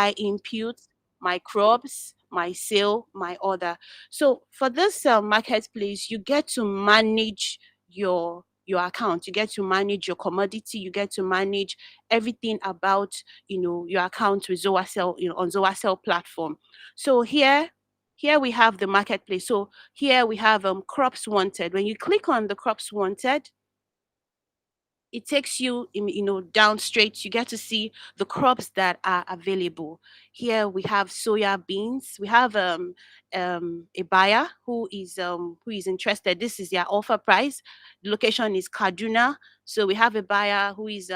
my inputs, my crops, my sale, my order. So for this marketplace, you get to manage your account. You get to manage your commodity. You get to manage everything about your account with Zowasel, on Zowasel platform. So here we have the marketplace. So here we have crops wanted. When you click on the crops wanted, it takes you down straight. You get to see the crops that are available. Here we have soya beans. We have a buyer who is interested. This is their offer price. The location is Kaduna. So we have a buyer who is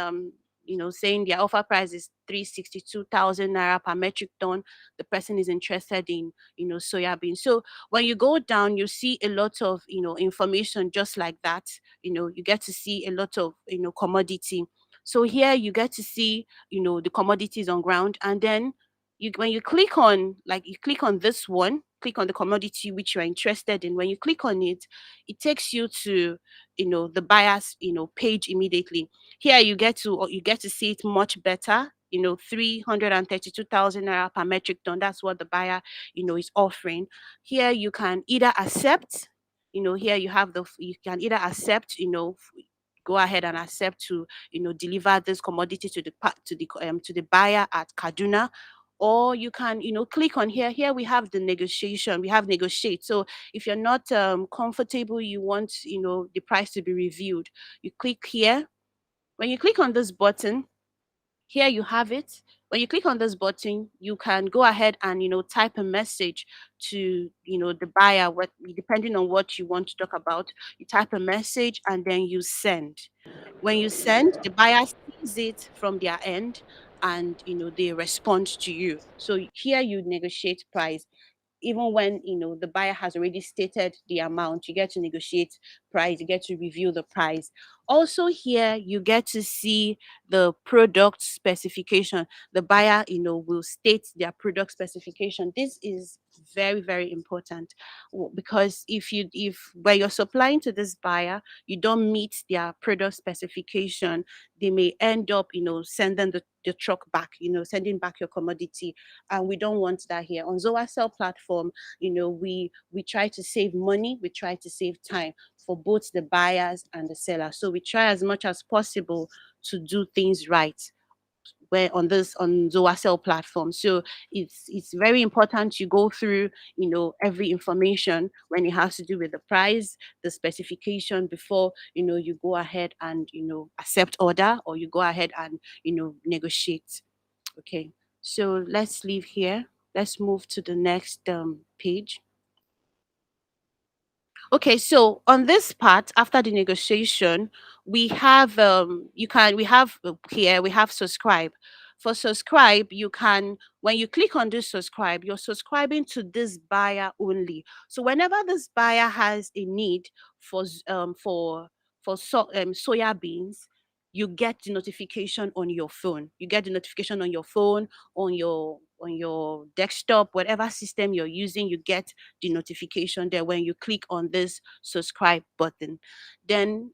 saying their offer price is 362,000 naira per metric ton. The person is interested in soya beans. So when you go down, you see a lot of information just like that. You get to see a lot of commodity. So here you get to see the commodities on ground, and then when you click on, like, you click on this one, click on the commodity which you're interested in. When you click on it, it takes you to the buyer's page immediately. Here you get to see it much better. 332,000 naira per metric ton. That's what the buyer is offering. Here you can either accept, here you have you can either accept, go ahead and accept to deliver this commodity to the buyer at Kaduna, or you can click on here we have the negotiation, we have negotiate. So if you're not comfortable, you want the price to be reviewed, you click here. When you click on this button, here you have it. When you click on this button, you can go ahead and type a message to the buyer, what depending on what you want to talk about. You type a message and then you send. When you send, the buyer sees it from their end, and they respond to you. So here you negotiate price. Even when the buyer has already stated the amount, you get to negotiate price, you get to review the price. Also here you get to see the product specification. The buyer will state their product specification. This is very, very important, because if when you're supplying to this buyer, you don't meet their product specification, they may end up sending the truck back, sending back your commodity. And we don't want that here on Zowasel platform. We try to save money, we try to save time for both the buyers and the seller. So we try as much as possible to do things right where on Zowasel platform. So it's very important you go through every information when it has to do with the price, the specification, before you go ahead and accept order, or you go ahead and negotiate. Okay, so let's leave here. Let's move to the next page. Okay, so on this part, after the negotiation, we have we have here we have subscribe. For subscribe, you can, when you click on this subscribe, you're subscribing to this buyer only. So whenever this buyer has a need for soya beans, you get the notification on your phone. You get the notification on your phone, on your desktop, whatever system you're using, you get the notification there when you click on this subscribe button. Then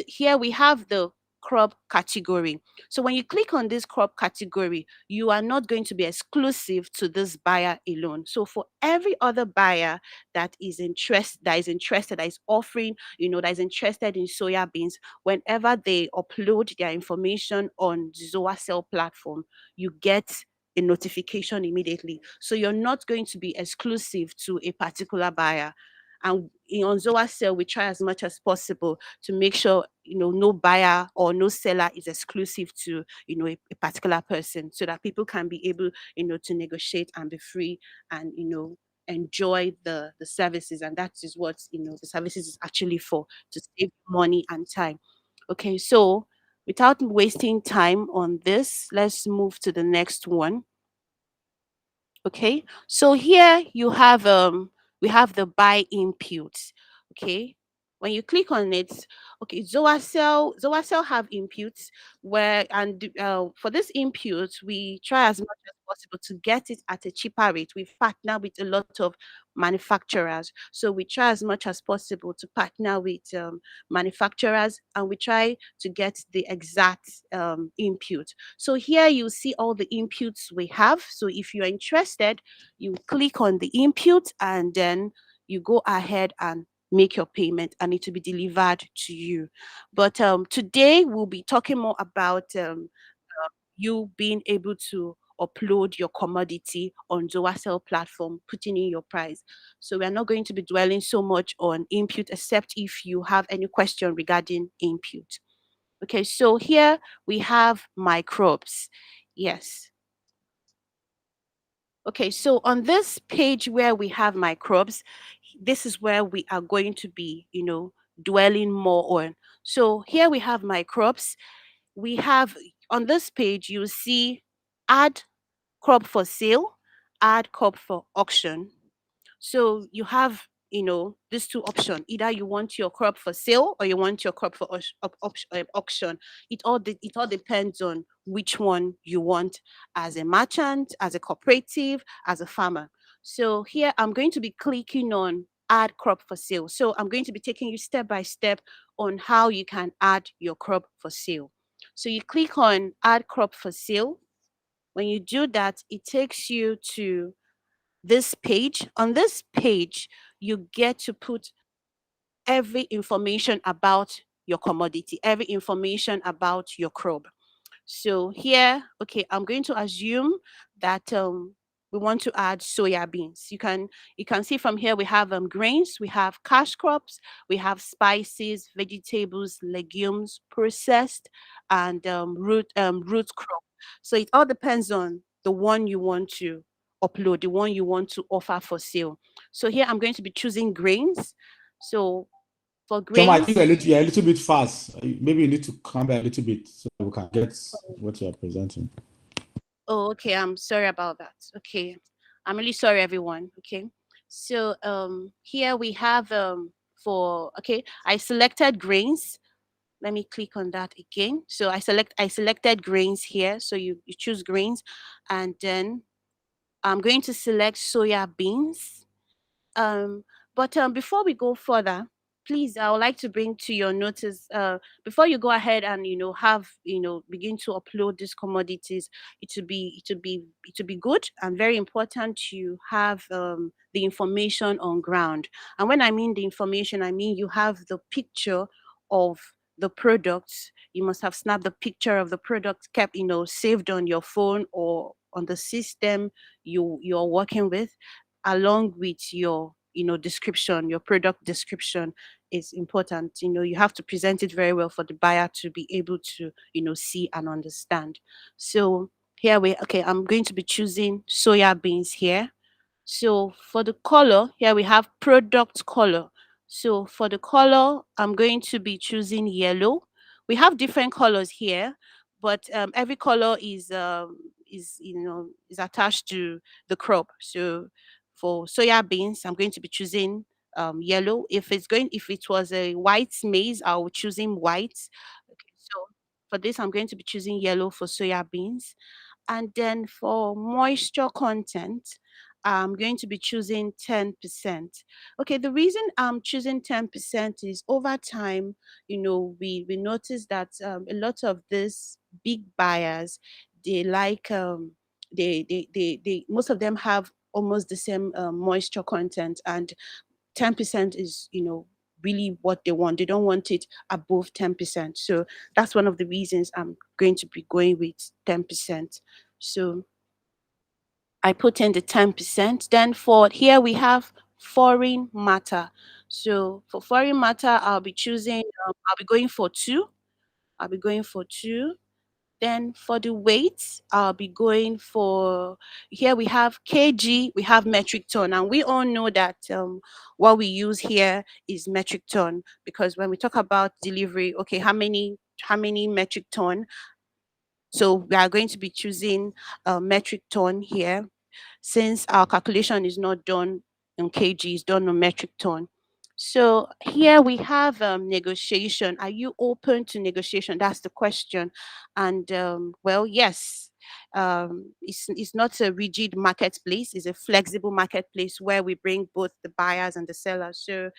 here we have the crop category. So when you click on this crop category, you are not going to be exclusive to this buyer alone. So for every other buyer that is offering, that is interested in soya beans, whenever they upload their information on Zowasel platform, you get a notification immediately. So you're not going to be exclusive to a particular buyer. And on Zowasel, we try as much as possible to make sure no buyer or no seller is exclusive to a particular person, so that people can be able to negotiate and be free, and enjoy the services. And that is what the services is actually for, to save money and time. Okay, so without wasting time on this, let's move to the next one. Okay, so here you have we have the buy inputs. Okay, When you click on it, okay, Zowasel have inputs where, and for this input, we try as much as possible to get it at a cheaper rate. We've partnered with a lot of manufacturers, so we try as much as possible to partner with manufacturers, and we try to get the exact input. So here you see all the inputs we have. So if you're interested, you click on the input, and then you go ahead and make your payment, and it will be delivered to you. But today we'll be talking more about you being able to upload your commodity on Zowasel platform, putting in your price. So we are not going to be dwelling so much on input, except if you have any question regarding input. Okay, so here we have microbes. Yes. Okay, so on this page where we have microbes, this is where we are going to be, dwelling more on. So here we have microbes. We have on this page, you see add crop for sale, add crop for auction. So you have, these two options. Either you want your crop for sale or you want your crop for auction. It all depends on which one you want, as a merchant, as a cooperative, as a farmer. So here I'm going to be clicking on add crop for sale. So I'm going to be taking you step by step on how you can add your crop for sale. So you click on add crop for sale. When you do that, it takes you to this page. On this page, you get to put every information about your commodity, every information about your crop. So here, okay, I'm going to assume that we want to add soya beans. You can see from here we have grains, we have cash crops, we have spices, vegetables, legumes, processed, and root crop. So it all depends on the one you want to upload, the one you want to offer for sale. So here I'm going to be choosing grains. So for Choma, I think grains, you're a little bit fast. Maybe you need to come back a little bit so we can get what you're presenting. oh, okay. I'm sorry about that. Okay. I'm really sorry, everyone. Okay. So here we have for okay, I selected grains. Let me click on that again. So I selected grains here. So you choose grains, and then I'm going to select soya beans. Um, but before we go further, please, I would like to bring to your notice, before you go ahead and begin to upload these commodities, it would be good and very important to have the information on ground. And when I mean the information, I mean you have the picture of the product. You must have snapped the picture of the product, kept saved on your phone or on the system you're working with, along with your description. Your product description is important. You have to present it very well for the buyer to be able to see and understand. So here we okay, I'm going to be choosing soya beans here. So for the color, here we have product color. So for the color, I'm going to be choosing yellow. We have different colors here, but every color is attached to the crop. So for soya beans, I'm going to be choosing yellow. If it was a white maize, I'll choosing white. Okay, so for this, I'm going to be choosing yellow for soya beans. And then for moisture content, I'm going to be choosing 10%. Okay, the reason I'm choosing 10% is over time, we notice that a lot of these big buyers, they like, most of them have almost the same moisture content, and 10% is, really what they want. They don't want it above 10%. So that's one of the reasons I'm going to be going with 10%. So I put in the 10%. Then for here we have foreign matter. So for foreign matter, I'll be going for two. I'll be going for two. Then for the weight, I'll be going for here we have kg, we have metric ton, and we all know that what we use here is metric ton, because when we talk about delivery, okay, how many metric ton? So we are going to be choosing metric ton here, since our calculation is not done in kg, it's done on metric ton. So here we have negotiation. Are you open to negotiation? That's the question. And well, yes. It's not a rigid marketplace. It's a flexible marketplace where we bring both the buyers and the sellers. So,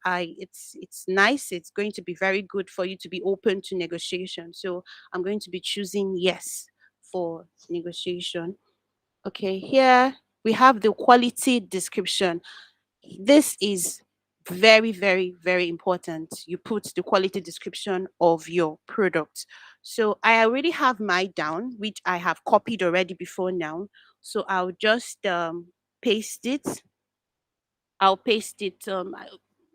it's nice. It's going to be very good for you to be open to negotiation. So I'm going to be choosing yes for negotiation. Okay, here we have the quality description. This is very, very, very important. You put the quality description of your product. So I already have my down, which I have copied already before now. So I'll just paste it. I'll paste it.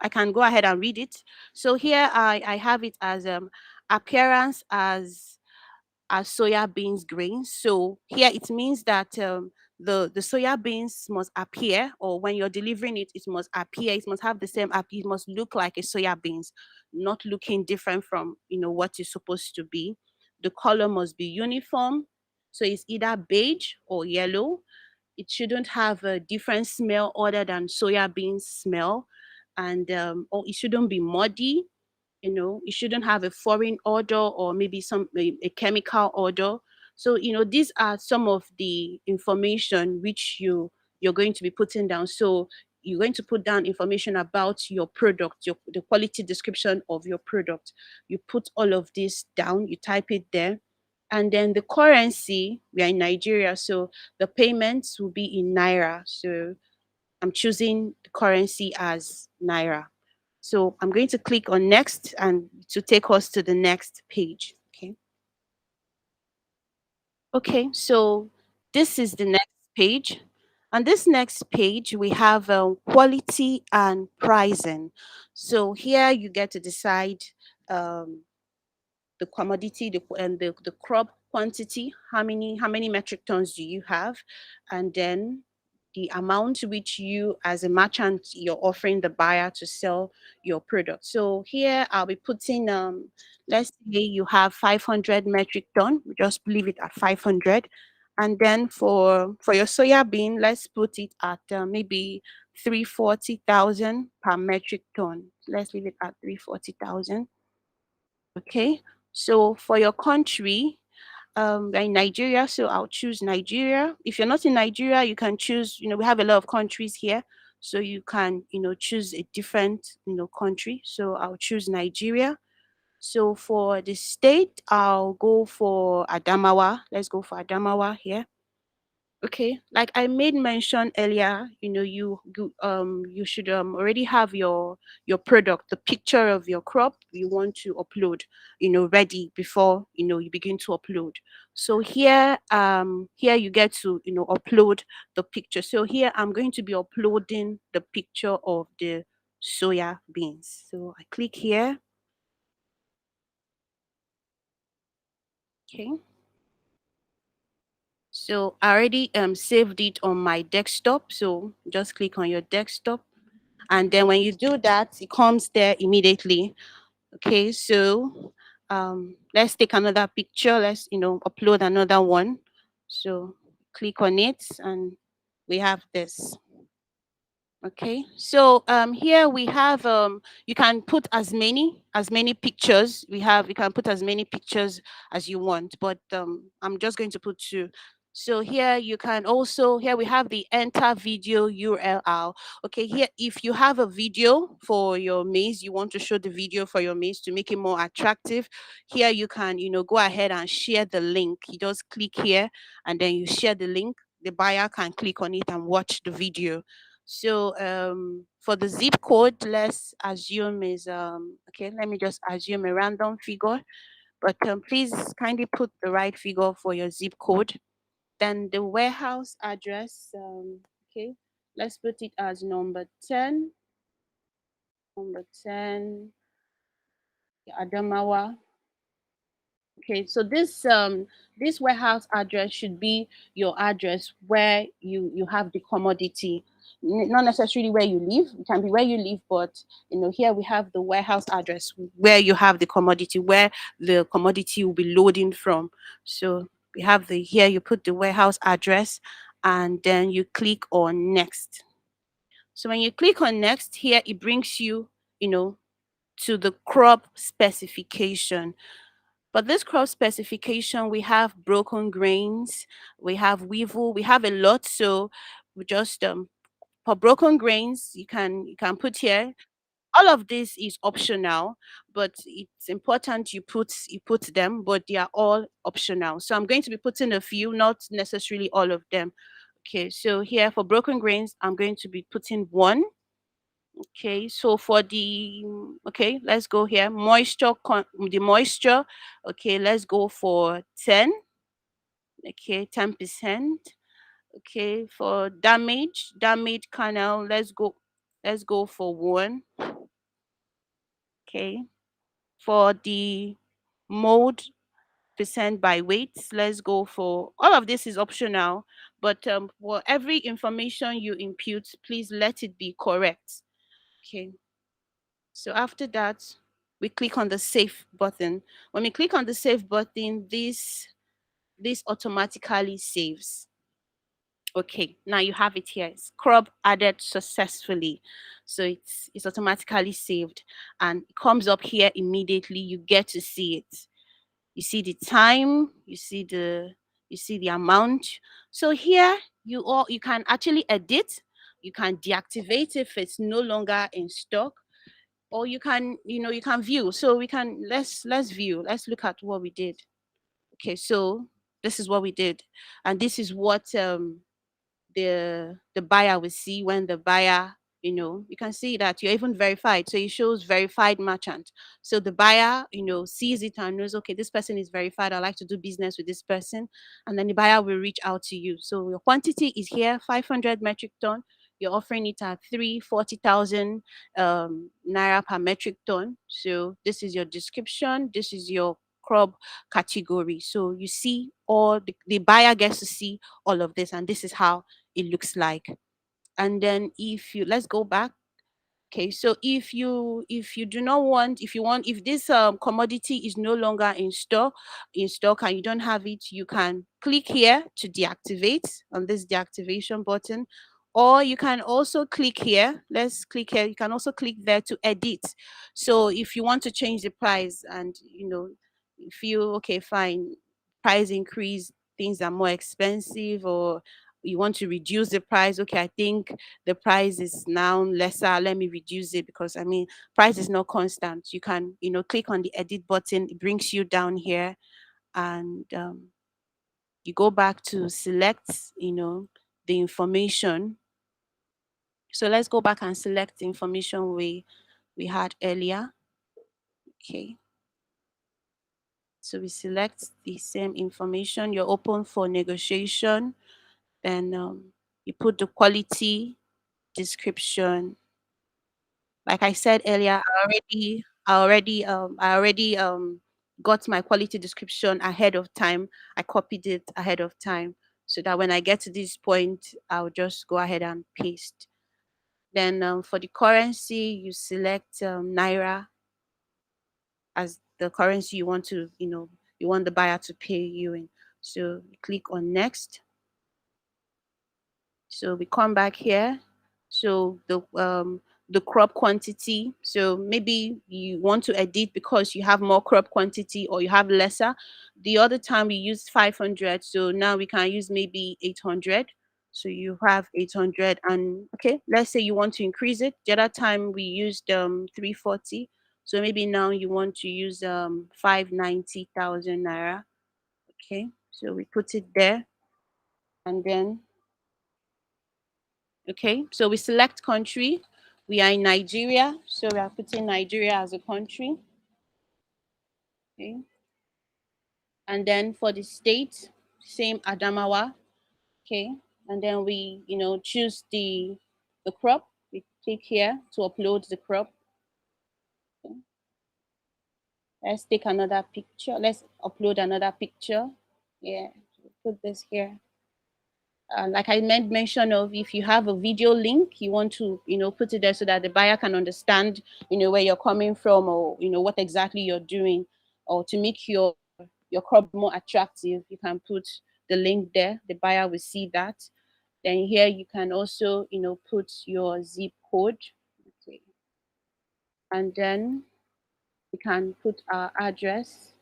I can go ahead and read it. So here I have it as appearance as soya beans grains. So here it means that the soya beans must appear, or when you're delivering it, it must appear. It must have the same appear. It must look like a soya beans, not looking different from what it's supposed to be. The color must be uniform. So it's either beige or yellow. It shouldn't have a different smell other than soya beans smell, and or it shouldn't be muddy. It shouldn't have a foreign odor or maybe a chemical odor. So these are some of the information which you're going to be putting down. So you're going to put down information about your product, the quality description of your product. You put all of this down, you type it there. And then the currency, we are in Nigeria, so the payments will be in naira. So I'm choosing the currency as naira. So I'm going to click on next and to take us to the next page. Okay. Okay. So this is the next page. On this next page, we have quality and pricing. So here you get to decide um, the commodity, the crop quantity, how many metric tons do you have, and then the amount which you as a merchant you're offering the buyer to sell your product. So here I'll be putting let's say you have 500 metric ton, we just leave it at 500. And then for your soya bean, let's put it at maybe 340,000 per metric ton. Let's leave it at 340,000. Okay. So for your country, we're in Nigeria, so I'll choose Nigeria. If you're not in Nigeria, you can choose, we have a lot of countries here. So you can, choose a different, country. So I'll choose Nigeria. So for the state, I'll go for Adamawa. Let's go for Adamawa here. Okay, like I made mention earlier, you should already have your product, the picture of your crop you want to upload, ready before you begin to upload. So here you get to upload the picture. So here I'm going to be uploading the picture of the soya beans. So I click here. Okay. So I already saved it on my desktop. So just click on your desktop. And then when you do that, it comes there immediately. Okay, so let's take another picture. Let's upload another one. So click on it and we have this. Okay, so here we have you can put as many pictures. You can put as many pictures as you want, but I'm just going to put two. So here you can also, here we have the enter video URL. Okay, here if you have a video for your maize, you want to show the video for your maize to make it more attractive. Here you can go ahead and share the link. You just click here and then you share the link. The buyer can click on it and watch the video. So for the zip code, let's assume is okay. Let me just assume a random figure, but please kindly put the right figure for your zip code. Then the warehouse address, okay, let's put it as number 10, number 10, Adamawa. Okay, so this warehouse address should be your address where you have the commodity. Not necessarily where you live. It can be where you live, but here we have the warehouse address where you have the commodity, where the commodity will be loading from. So we have the here you put the warehouse address and then you click on next. So when you click on next, here it brings you you know, to the crop specification. But this crop specification, we have broken grains, we have weevil, we have a lot. So we just for broken grains, you can put here. All of this is optional, but it's important you put them, but they are all optional. So I'm going to be putting a few, not necessarily all of them. Okay, so here for broken grains, I'm going to be putting one. Okay, so for the okay, let's go here. The moisture. Okay, let's go for 10. Okay, 10%. Okay, for damage canal, let's go for one. Okay, for the mold percent by weight, let's go for all of this is optional, but for every information you input, please let it be correct. Okay, so after that, we click on the save button. When we click on the save button, this automatically saves. Okay, now you have it here. Scrub added successfully. So it's automatically saved and it comes up here immediately. You get to see it. You see the time, you see the amount. So here you can actually edit, you can deactivate if it's no longer in stock, or you can view. So we can let's view. Let's look at what we did. Okay, so this is what we did, and this is what the buyer will see when the buyer, you can see that you're even verified, so it shows verified merchant. So the buyer, sees it and knows, okay, this person is verified, I like to do business with this person. And then the buyer will reach out to you. So your quantity is here, 500 metric ton. You're offering it at 340,000 naira per metric ton. So this is your description, this is your crop category. So you see, all the buyer gets to see all of this, and this is how it looks like. And then if you let's go back. Okay, so if you do not want, if this commodity is no longer in stock and you don't have it, you can click here to deactivate on this deactivation button, or you can also click here. Let's click here. You can also click there to edit. So if you want to change the price, and you feel okay, fine, price increase, things are more expensive, or you want to reduce the price. Okay, I think the price is now lesser, let me reduce it, because I mean, price is not constant. You can click on the edit button, it brings you down here, and you go back to select the information. So let's go back and select the information we had earlier. Okay, so we select the same information. You're open for negotiation. Then you put the quality description. Like I said earlier, I already got my quality description ahead of time. I copied it ahead of time so that when I get to this point, I'll just go ahead and paste. Then for the currency, you select naira as the currency you want the buyer to pay you in. So you click on next. So we come back here. So the crop quantity. So maybe you want to edit because you have more crop quantity or you have lesser. The other time we used 500, so now we can use maybe 800. So you have 800, and okay, let's say you want to increase it. The other time we used 340. So maybe now you want to use 590,000 naira. Okay, so we put it there, and then okay, so we select country. We are in Nigeria, so we are putting Nigeria as a country. Okay, and then for the state, same Adamawa. Okay, and then we choose the crop. We click here to upload the crop. Okay. Let's take another picture. Let's upload another picture. Yeah, put this here. Like I made mention of, if you have a video link, you want to put it there so that the buyer can understand where you're coming from, or what exactly you're doing, or to make your crop more attractive, you can put the link there. The buyer will see that. Then here you can also put your zip code. Okay. and then we can put our address,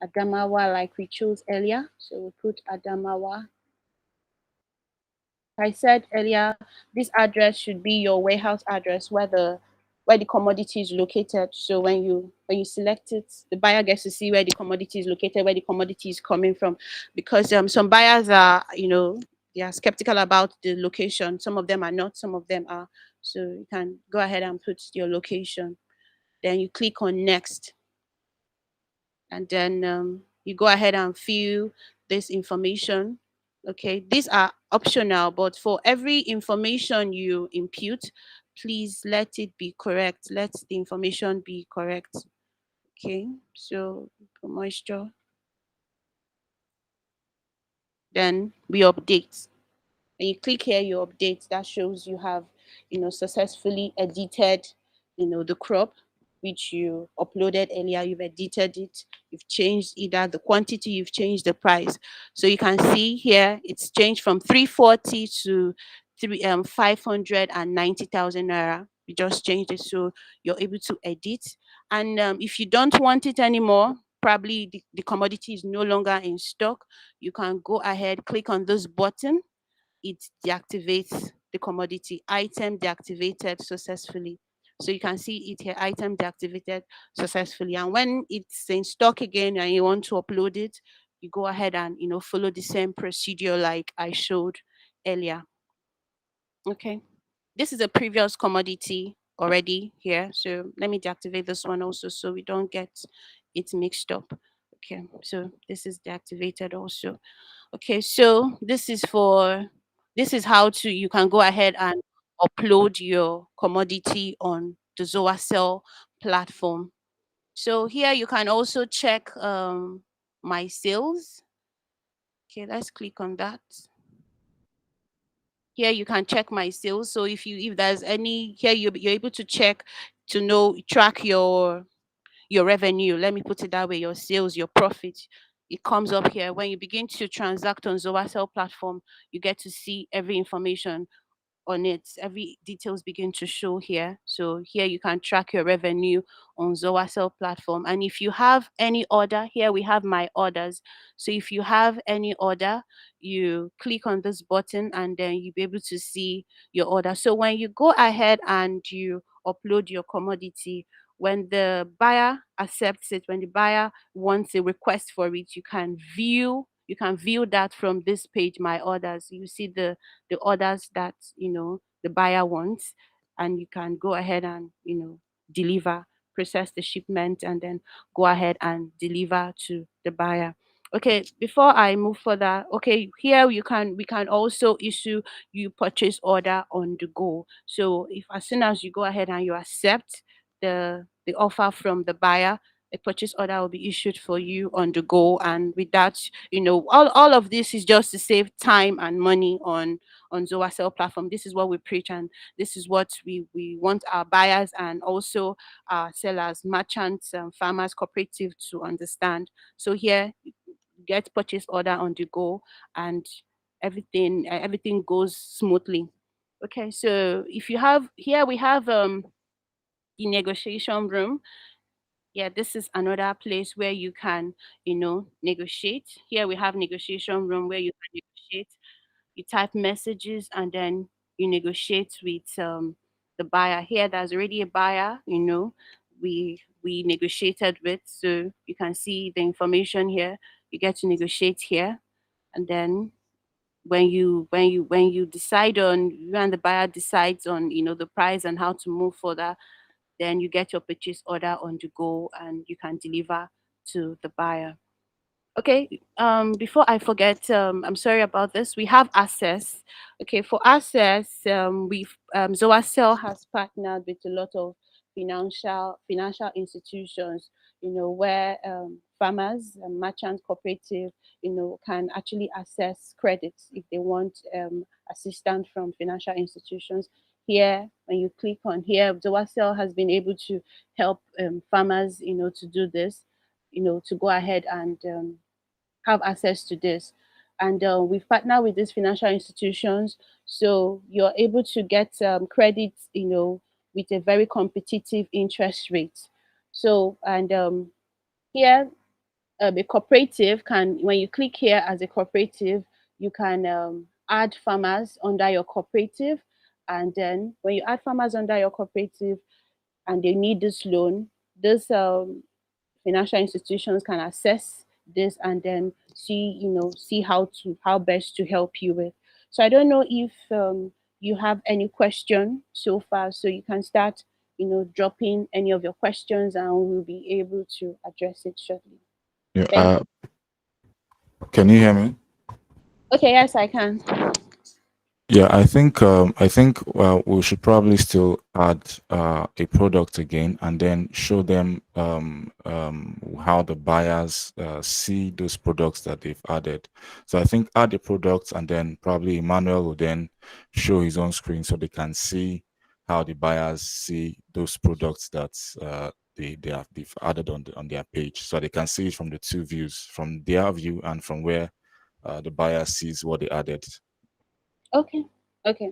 Adamawa, like we chose earlier. So we put Adamawa. I said earlier, this address should be your warehouse address where the commodity is located. So when you select it, the buyer gets to see where the commodity is located, where the commodity is coming from, because some buyers are, they are skeptical about the location. Some of them are not. Some of them are. So you can go ahead and put your location. Then you click on next, and then you go ahead and fill this information. Okay, these are optional, but for every information you input, please let it be correct. Let the information be correct. Okay, so for moisture, then we update. When you click here, you update. That shows you have, successfully edited, the crop which you uploaded earlier. You've edited it. You've changed either the quantity, you've changed the price. So you can see here it's changed from 340 to 590,000 naira. You just changed it, so you're able to edit. And if you don't want it anymore, probably the commodity is no longer in stock, you can go ahead, click on this button. It deactivates the commodity. Item deactivated successfully. So you can see it here, item deactivated successfully. And when it's in stock again and you want to upload it, you go ahead and follow the same procedure like I showed earlier. Okay. This is a previous commodity already here. So let me deactivate this one also so we don't get it mixed up. Okay, so this is deactivated also. Okay, so this is how to you can go ahead and upload your commodity on the Zowasel platform. So here you can also check my sales. Okay, let's click on that. Here you can check my sales. So if there's any here, you're able to check to know track your revenue. Let me put it that way: your sales, your profit. It comes up here when you begin to transact on Zowasel platform. You get to see every information on it. Every details begin to show here. So here you can track your revenue on Zowasel platform. And if you have any order, here we have my orders. So if you have any order, you click on this button and then you'll be able to see your order. So when you go ahead and you upload your commodity, when the buyer accepts it, when the buyer wants a request for it, you can view that from this page, my orders. You see the orders that the buyer wants, and you can go ahead and deliver, process the shipment, and then go ahead and deliver to the buyer. Okay, before I move further, okay, here we can also issue you purchase order on the go. So if as soon as you go ahead and you accept the offer from the buyer, a purchase order will be issued for you on the go. And with that, all of this is just to save time and money on Zowasel platform. This is what we preach, and this is what we want our buyers and also our sellers, merchants, farmers, cooperative to understand. So here, you get purchase order on the go, and everything goes smoothly. Okay, so if you have here, we have the negotiation room. Yeah, this is another place where you can negotiate. Here we have negotiation room where you can negotiate. You type messages and then you negotiate with the buyer. Here there's already a buyer, we negotiated with, so you can see the information here. You get to negotiate here, and then when you decide on you and the buyer decides on the price and how to move further, then you get your purchase order on the go and you can deliver to the buyer. Okay, before I forget, I'm sorry about this. We have access. Okay, for access, Zoacell has partnered with a lot of financial institutions, where farmers and merchant cooperative, can actually access credits if they want assistance from financial institutions. Here, when you click on here, Zoacell has been able to help farmers, to do this, to go ahead and have access to this. And we've partnered with these financial institutions, so you're able to get credits, with a very competitive interest rate. So, and here, a cooperative can, when you click here as a cooperative, you can add farmers under your cooperative. And then when you add farmers under your cooperative and they need this loan, this financial institutions can assess this and then see, see how best to help you with. So I don't know if you have any question so far, so you can start, dropping any of your questions and we'll be able to address it shortly. Yeah. Thank Can you hear me? you. Okay, yes, I can. Yeah, I think we should probably still add a product again and then show them how the buyers see those products that they've added. So I think add the products and then probably Emmanuel will then show his own screen so they can see how the buyers see those products that they've added on their page. So they can see it from the two views, from their view and from where the buyer sees what they added. Okay, okay,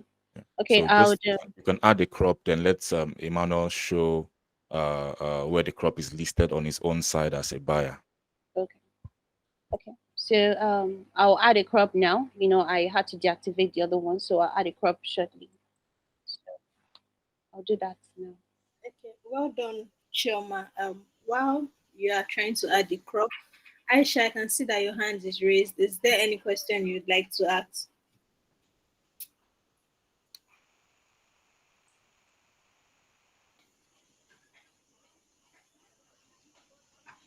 okay. So I'll just do. you can add a crop, then let Emmanuel show where the crop is listed on his own side as a buyer. Okay, okay. So I'll add a crop now. I had to deactivate the other one, so I'll add a crop shortly. So I'll do that now. Okay, well done, Chioma. While you are trying to add the crop, Aisha, I can see that your hand is raised. Is there any question you'd like to ask?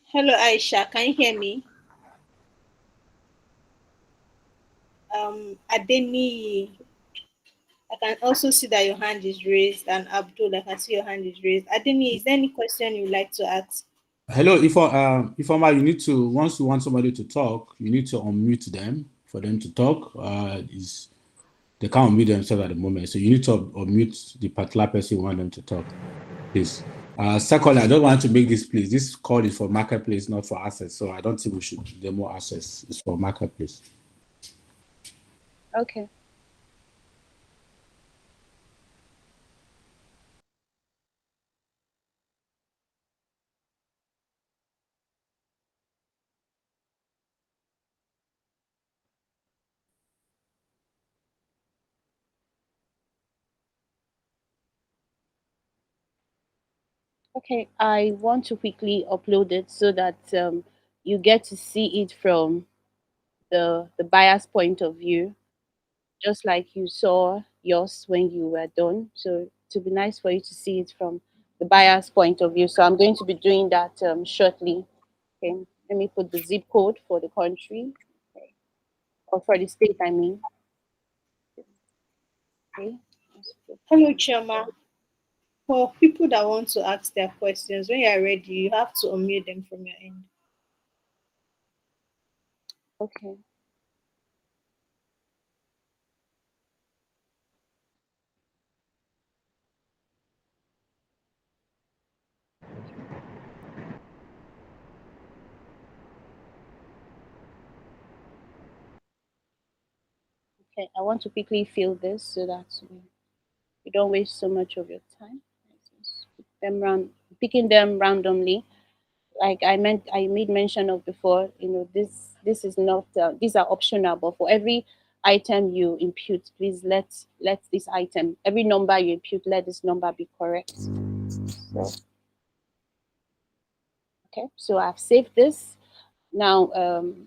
Hello, Aisha. Can you hear me? Adeni, I can also see that your hand is raised, and Abdul, I can see your hand is raised. Adeni, is there any question you'd like to ask? Hello, Ifoma, you need to, once you want somebody to talk, you need to unmute them for them to talk. They can't unmute themselves at the moment, so you need to unmute the particular person you want them to talk, please. Secondly, I don't want to make this, please. This call is for Marketplace, not for Access, so I don't think we should demo Access. It's for Marketplace. Okay. Okay, I want to quickly upload it so that you get to see it from the buyer's point of view, just like you saw yours when you were done. So to be nice for you to see it from the buyer's point of view. So I'm going to be doing that shortly. Okay, let me put the zip code for the country, okay, or for the state, I mean. Okay. Hello, Chioma. For people that want to ask their questions, when you are ready, you have to unmute them from your end. Okay. Okay, I want to quickly fill this so that you don't waste so much of your time. Just pick them picking them randomly. Like I made mention of before. This is not. These are optional, but for every item you impute, please let this item, every number you impute, let this number be correct. So okay, so I've saved this. Now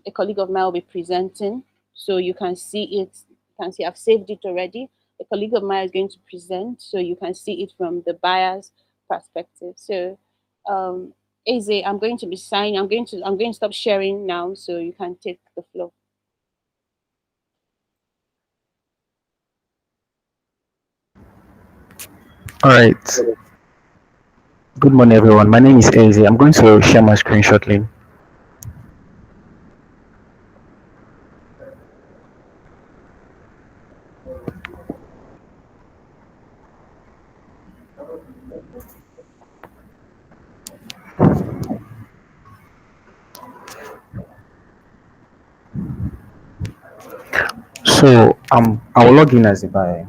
a colleague of mine will be presenting, so you can see it. You can see I've saved it already. A colleague of mine is going to present, so you can see it from the buyer's perspective. So, Eze, I'm going to be signing. I'm going to stop sharing now, so you can take the floor. All right. Good morning, everyone. My name is Eze. I'm going to share my screen shortly. So I will log in as a buyer.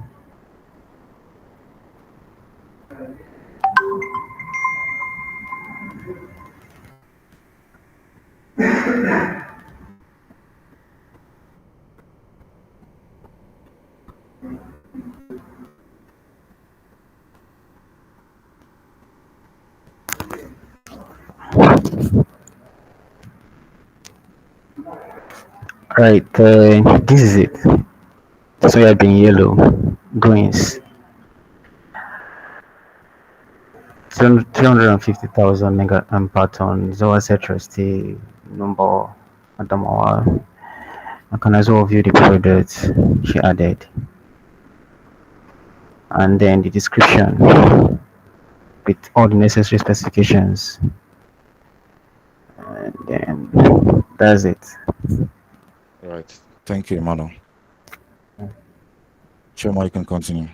Right, this is it. Soybean yellow, greens, 350,000 mega per ton. Zowasel trustee number Adamawa. I can as well view the products she added, and then the description with all the necessary specifications, and then that's it. All right. Thank you, Emmanuel. Choma, you can continue.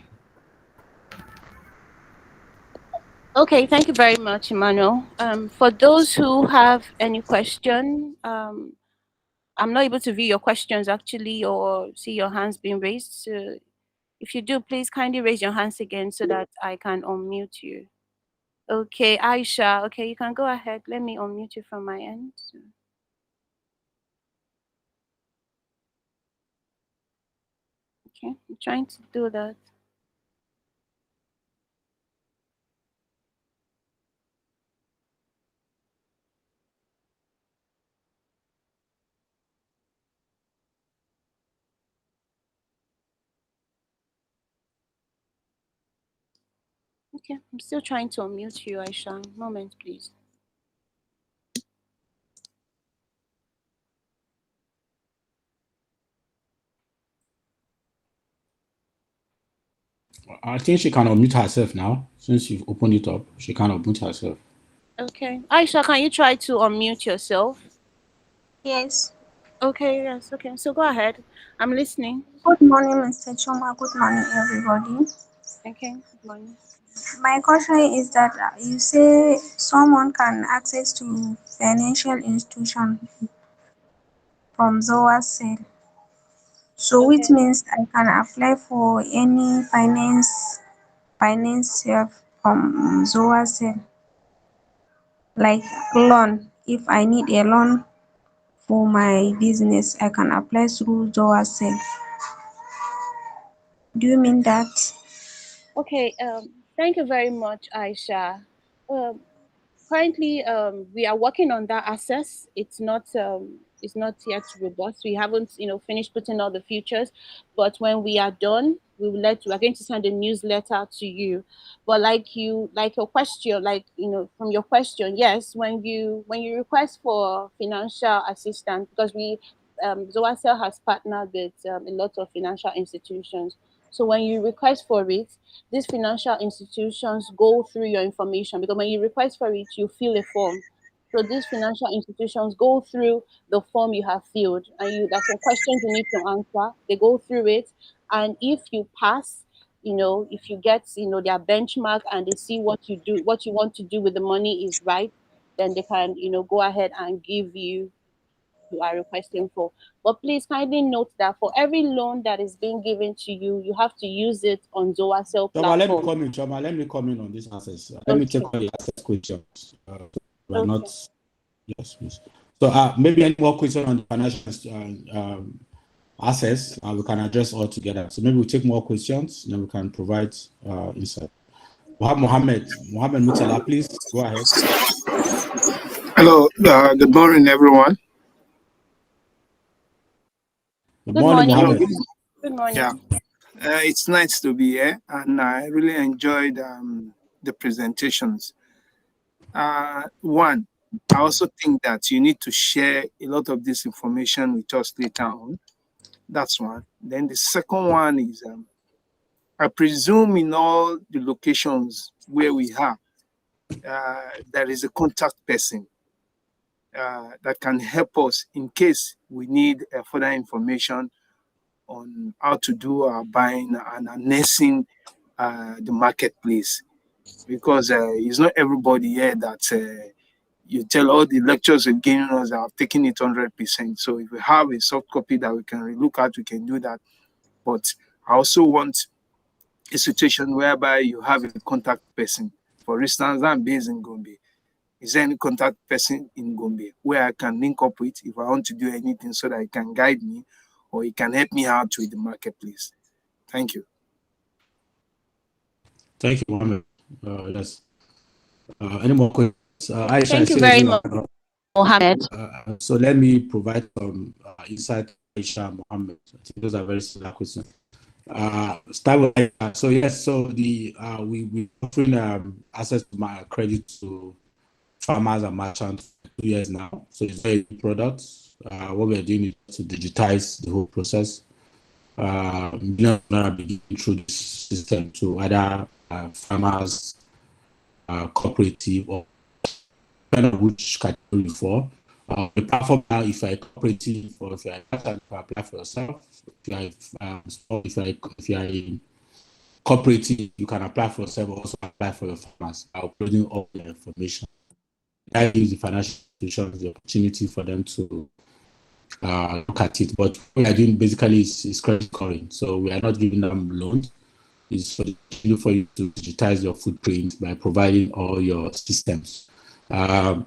Okay, thank you very much, Emmanuel. For those who have any question, I'm not able to view your questions actually or see your hands being raised. So if you do, please kindly raise your hands again so that I can unmute you. Okay, Aisha. Okay, you can go ahead. Let me unmute you from my end. Okay, I'm trying to do that. Okay, I'm still trying to unmute you, Aisha. Moment, please. I think she can unmute herself now. Since you've opened it up, she can unmute herself. Okay, Aisha, can you try to unmute yourself? Yes. Okay, yes, okay. So go ahead. I'm listening. Good morning, Mr. Choma. Good morning, everybody. Okay, good morning. My question is that you say someone can access to financial institution from Zowasel. So which Okay. means I can apply for any finance help from Zowasel, like loan. If I need a loan for my business, I can apply through Zowasel. Do you mean that? Okay, thank you very much, Aisha. Um, Currently, we are working on that access. It's not yet robust. We haven't, finished putting all the features, but when we are done, we are going to send a newsletter to you. But like your question, from your question, yes, when you request for financial assistance, because Zoacell has partnered with a lot of financial institutions. So when you request for it, these financial institutions go through your information, because when you request for it, you fill a form. So these financial institutions go through the form you have filled, and there's some questions you need to answer. They go through it, and if you pass, if you get their benchmark and they see what you want to do with the money is right, then they can go ahead and give you are requesting for. But please kindly note that for every loan that is being given to you, you have to use it on Zowasel Choma, let me platform. come in. Choma, let me come in on this access. Let me take Okay. all the access questions. We're not. Okay. Yes, please. So maybe any more questions on the financial access, we can address all together. So maybe we'll take more questions, then we can provide insight. Mohammed Mutala, please go ahead. Hello, good morning, everyone. Good Good morning, morning. Hello, Mohammed. Good yeah, morning. it's nice to be here, and I really enjoyed the presentations. One, I also think that you need to share a lot of this information with us later on. That's one. Then the second one is, I presume in all the locations where we have, there is a contact person that can help us in case we need further information on how to do our buying and harnessing the marketplace, because it's not everybody here that you tell all the lectures you're giving us that have taken it 100%. So if we have a soft copy that we can look at, we can do that. But I also want a situation whereby you have a contact person. For instance, I'm based in Gombe. Is there any contact person in Gombe where I can link up with if I want to do anything, so that he can guide me or he can help me out with the marketplace? Thank you. Thank you, Mohammed. Yes. Any more questions? Aisha Thank is you still very raising her much, hand. Mohammed. So let me provide some insight Aisha, Mohammed. I think those are very similar questions. Start with so yes, so the we offering access to my credit to farmers and merchants for 2 years now. So it's very good product. What we're doing is to digitize the whole process. Millions are beginning through this system to either farmers, cooperative, or depending on which category for. The platform now, if you're a cooperative or if you're a merchant, you can apply for yourself. If you're a cooperative, you can apply for yourself, also apply for your farmers by uploading all the information. That gives the financial institutions the opportunity for them to look at it. But what we are doing basically is credit scoring. So we are not giving them loans. It's for you to digitize your footprint by providing all your systems. I'll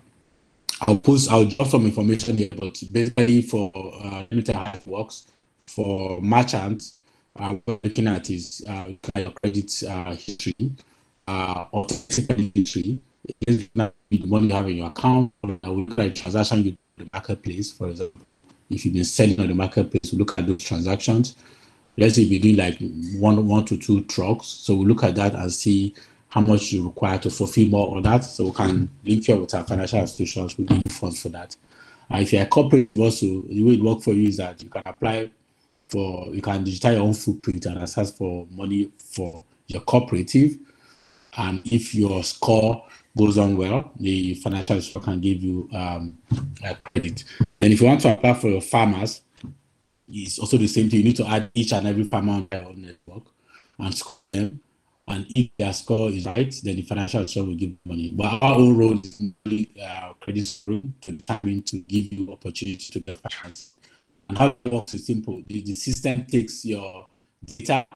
drop some information here, but basically for let me tell you how it works. For merchants, what we're looking at is your credit history or physical history. It's not the money you have in your account, or we look at transaction you do in the marketplace, for example. If you've been selling on the marketplace, we look at those transactions. Let's say you're doing like one to two trucks. So we look at that and see how much you require to fulfill more on that. So we can link you with our financial institutions, we give you funds for that. If you're a corporate also, the way it works for you is that you can you can digitize your own footprint and access for money for your cooperative. And if your score goes on well, the financial institution can give you a credit. And if you want to apply for your farmers, it's also the same thing. You need to add each and every farmer on their own network and score them. And if their score is right, then the financial institution will give money. But our own role is really credit scoring to give you opportunity to get finance. And how it works is simple. The system takes your data,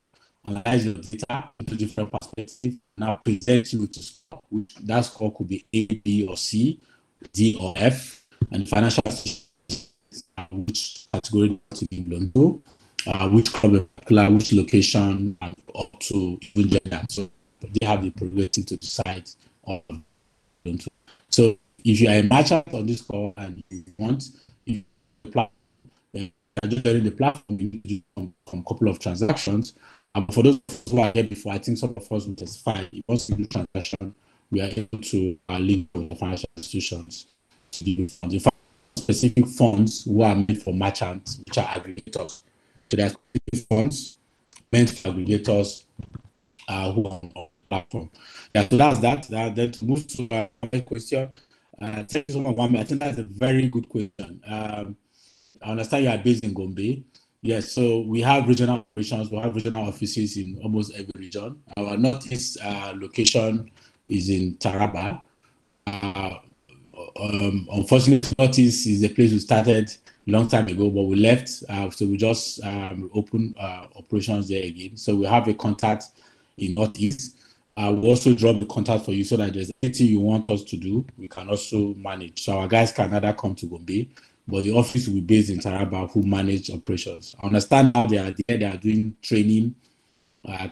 analyze your data into different perspectives, now presents you with a score. That score could be A, B, or C, D, or F, and financial which category to give loan to, which club, which location, and up to even gender. So they have the prerogative to decide on loan to. So if you are a merchant on this call and you want, if you are just joining the platform, you need to do some couple of transactions. For those who are here before, I think some of us will testify. Once you do transaction, we are able to link with the financial institutions to give you funds. Specific funds who are meant for merchants, which are aggregators. So there are specific funds meant for aggregators who are on the platform. Yeah, so that's that. Then to move to my question, I think that's a very good question. I understand you are based in Gombe. Yes, so we have regional operations, we have regional offices in almost every region. Our northeast location is in Taraba. Unfortunately, Northeast is a place we started a long time ago, but we left. So we just opened operations there again. So we have a contact in Northeast. We also drop the contact for you so that there's anything you want us to do, we can also manage. So our guys can either come to Gombe, but the office will be based in Taraba, who manage operations. I understand now they are doing training,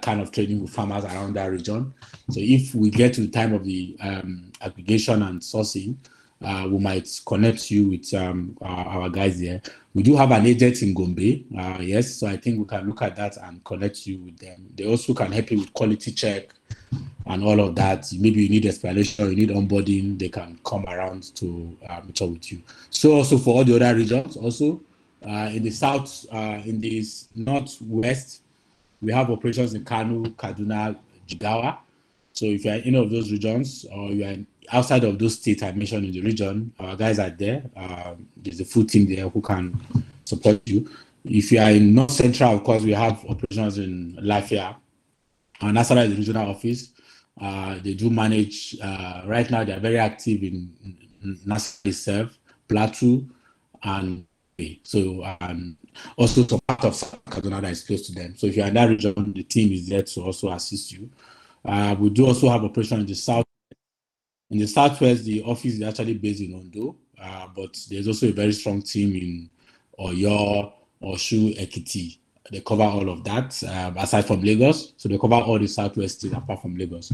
kind of training with farmers around that region. So if we get to the time of the aggregation and sourcing, we might connect you with our guys there. We do have an agent in Gombe, yes, so I think we can look at that and connect you with them. They also can help you with quality check and all of that. Maybe you need explanation, you need onboarding, they can come around to meet up with you. So also for all the other regions, also in the south, in the northwest, we have operations in Kano, Kaduna, Jigawa. So if you're in any of those regions or you are outside of those states I mentioned in the region, our guys are there. There's a full team there who can support you. If you are in North Central, of course, we have operations in Lafayette. And that's the regional office. They do manage, right now, they are very active in Nassau itself, Plateau, and so also some part of Kaduna that is close to them. So if you're in that region, the team is there to also assist you. We do also have operation in the south. In the southwest, the office is actually based in Ondo, but there's also a very strong team in Oyo, Oshu, Ekiti. They cover all of that, aside from Lagos. So they cover all the southwest states apart from Lagos.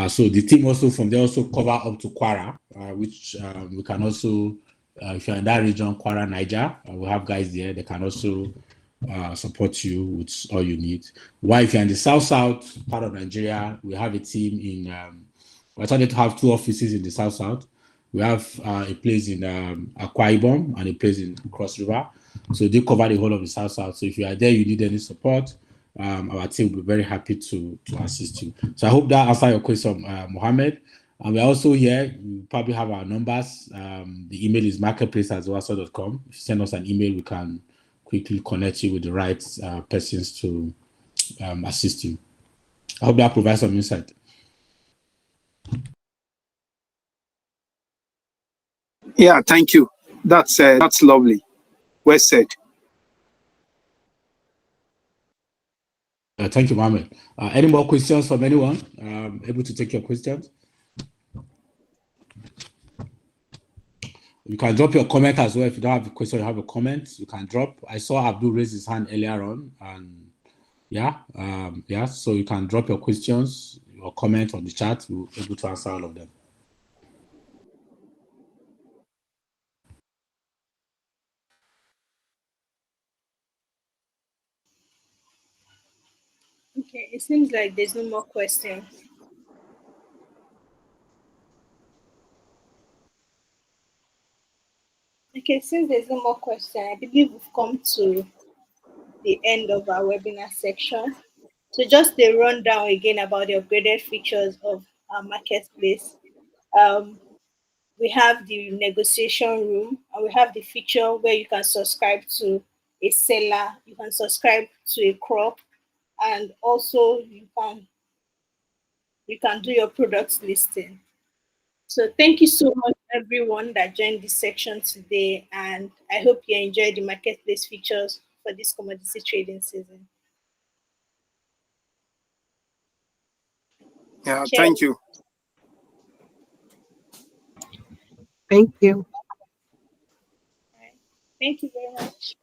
So the team also from there also cover up to Kwara, which we can also If you're in that region, Kwara, Niger, we have guys there. They can also support you with all you need. While if you're in the south part of Nigeria, we have a team in. We're trying to have two offices in the south. We have a place in Akwa Ibom and a place in Cross River. So they cover the whole of the south. So if you are there, you need any support, our team will be very happy to assist you. So I hope that answers your question, Mohammed. And we're also here. You probably have our numbers. The email is marketplace@zowasel.com. If you send us an email, we can quickly connect you with the right persons to assist you. I hope that provides some insight. Yeah, thank you. That's lovely. Well said. Thank you, Mohammed. Any more questions from anyone? Able to take your questions? You can drop your comment as well. If you don't have a question, you have a comment, you can drop. I saw Abdul raise his hand earlier on, and yeah, so you can drop your questions or comment on the chat. We'll be able to answer all of them. Okay, it seems like there's no more questions. Okay, since there's no more question, I believe we've come to the end of our webinar section. So just a rundown again about the upgraded features of our marketplace. Um, we have the negotiation room, and we have the feature where you can subscribe to a seller, you can subscribe to a crop, and also you can do your products listing. So thank you so much everyone that joined this section today, and I hope you enjoyed the marketplace features for this commodity trading season. Yeah, Cheers. thank you. Thank you. Thank you very much.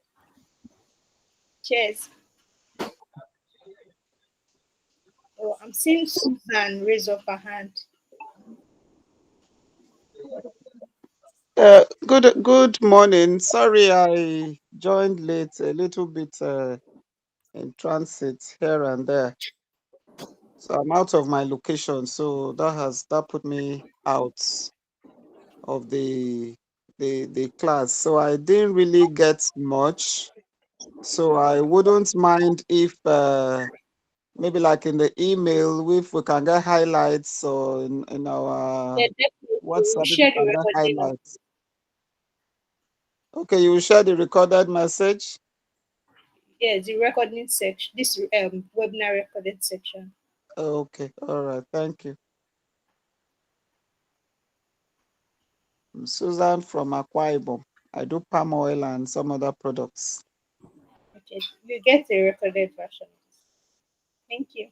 Cheers. Oh, I'm seeing Susan raise up her hand. Good morning. Sorry I joined late, a little bit in transit here and there. So I'm out of my location, so that put me out of the class. So I didn't really get much. So I wouldn't mind if maybe like in the email, if we can get highlights or in our Yeah, definitely. We'll WhatsApp, if we share the can get recording. highlights. Okay, you will share the recorded message. Yeah, the recording section. This webinar recorded section. Okay, all right, thank you. I'm Susan from Akwa Ibom. I do palm oil and some other products. Okay, you get a recorded version. Thank you.